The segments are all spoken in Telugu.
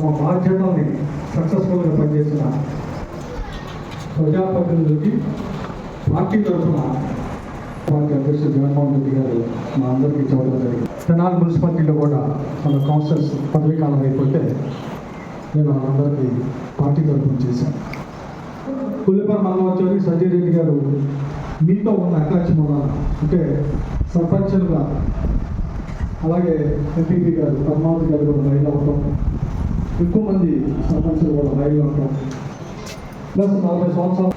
తమ బాధ్యతల్ని సక్సెస్ఫుల్గా పనిచేసిన ప్రజాప్రతినిధులకి పార్టీ తరఫున పార్టీ అధ్యక్షుడు జగన్మోహన్ రెడ్డి గారు మా అందరికీ చూడడం జరిగింది. తెనాలి మున్సిపాలిటీలో కూడా మన కౌన్సిలర్స్ పదవీ కాలం అయిపోతే నేను అందరికీ పార్టీ తరఫున చేశాను. పుల్లిపర మండలం సంజయ్ రెడ్డి గారు మీతో ఉన్న అటాచ్మెంట్ అంటే సర్పంచులుగా, అలాగే ఎంపీపీ గారు పద్మావతి గారు కూడా రైలు అవటం, ఎక్కువ మంది సర్పంచులు కూడా రైలు అవటం, ప్లస్ 40 సంవత్సరాలు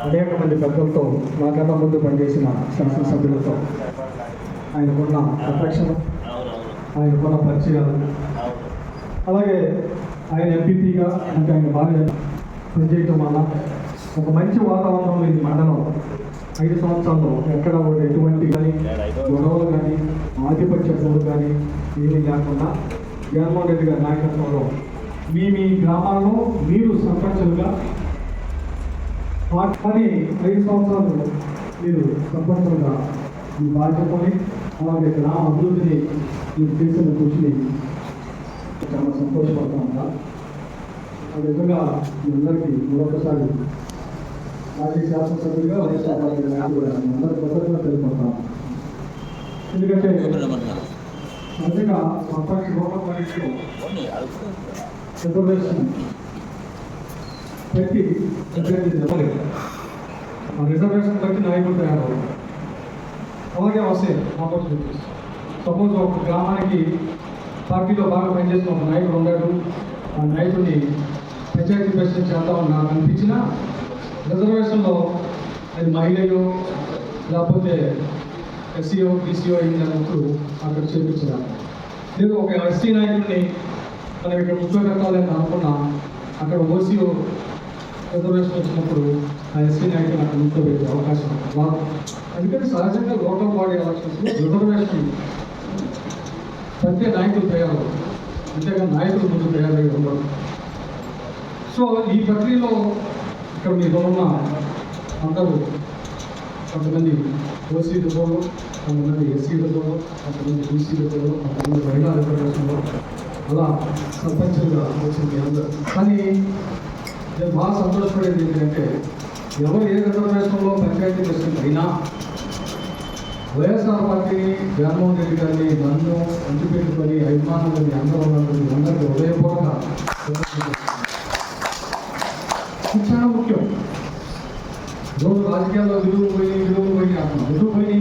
అనేక మంది పెద్దలతో నాకన్నా ముందు పనిచేసిన శాసనసభ్యులతో ఆయనకున్న అట్రాక్షన్, ఆయనకున్న పరిచయాలు, అలాగే ఆయన ఎంపీపీగా అంటే ఆయన బాగా పనిచేయటం వల్ల ఒక మంచి వాతావరణంలో ఈ మండలం 5 సంవత్సరాల్లో ఎక్కడ కూడా ఎటువంటి కానీ గొడవలు కానీ ఆధిపత్య పోరు కానీ ఏమీ లేకుండా జగన్మోహన్ రెడ్డి గారి నాయకత్వంలో మీ గ్రామాల్లో మీరు సర్పంచులుగా కానీ 5 సంవత్సరాలు మీరు సర్పంచులుగా మీ బాధ్యతని అలాగే గ్రామ అభివృద్ధిని మీరు చేసిన కృషిని చాలా సంతోషపడతా ఉంటా. ఆ విధంగా మీ అందరికీ మరొకసారి మాజీ శాసనసభ్యులుగా వైఎస్ఆర్ పార్టీ నాయకులు కూడా అందరూ కృతజ్ఞతలు తెలుపుకుంటాం. ఎందుకంటే నిజంగా సర్పంచ్ గవర్నమెంట్లో రిజర్వేషన్ పెట్టి చెప్పలేదు. ఆ రిజర్వేషన్ బట్టి నాయకులు తయారవుతారు. అలాగే వస్తాయి ఆపర్చునిటీస్. సపోజ్ ఒక గ్రామానికి పార్టీలో బాగా పనిచేసిన ఒక నాయకుడు ఉన్నాడు, ఆ నాయకుడిని పంచాయతీ ప్రెసిడెంట్ చేద్దామని నాకు అనిపించినా రిజర్వేషన్లో అది మహిళయో లేకపోతే ఎస్సీఓ బీసీఓ అయింది అన్నప్పుడు అక్కడ చేపించారు. లేదు ఒక ఎస్సీ నాయకుడిని మనం ఇక్కడ కూర్చోబెట్టాలని అనుకున్నా అక్కడ ఓసీఓ రిజర్వేషన్ వచ్చినప్పుడు ఆ ఎస్సీ నాయకుడిని అక్కడ కూర్చోబెట్టే అవకాశం రాదు. అందుకని సహజంగా లోకల్ బాడీ ఎలక్షన్స్లో రిజర్వేషన్ ప్రతి నాయకులు తయారు, అంతేగాని నాయకులు ముందు తయారై ఉండరు. సో ఈ ప్రక్రియలో ఇక్కడ మీతో ఉన్న అందరూ కొంతమంది ఓసీ రిజర్వ్లో, కొంతమంది ఎస్సీ రిజర్వ్లో, కొంతమంది బీసీ రిజర్వ్లో, కొంతమంది మహిళా రిజర్వేషన్లో అలా సర్పంచులుగా వచ్చింది అందరూ. కానీ నేను బాగా సంతోషపడేది ఏంటంటే ఎవరు ఏ రిజర్వేషన్లో పంచాయతీ ప్రెసిడెంట్ అయినా వైఎస్ఆర్ పార్టీని, జగన్మోహన్ రెడ్డి గారిని, నన్ను అంటు పెట్టుకొని అభిమానులు అందరూ ఉన్నటువంటి అందరికీ హృదయపూర్వక చాలా ముఖ్యం. రోజు రాజకీయాల్లో విలువలు పోయి అంటున్నాం. విలువ పోయి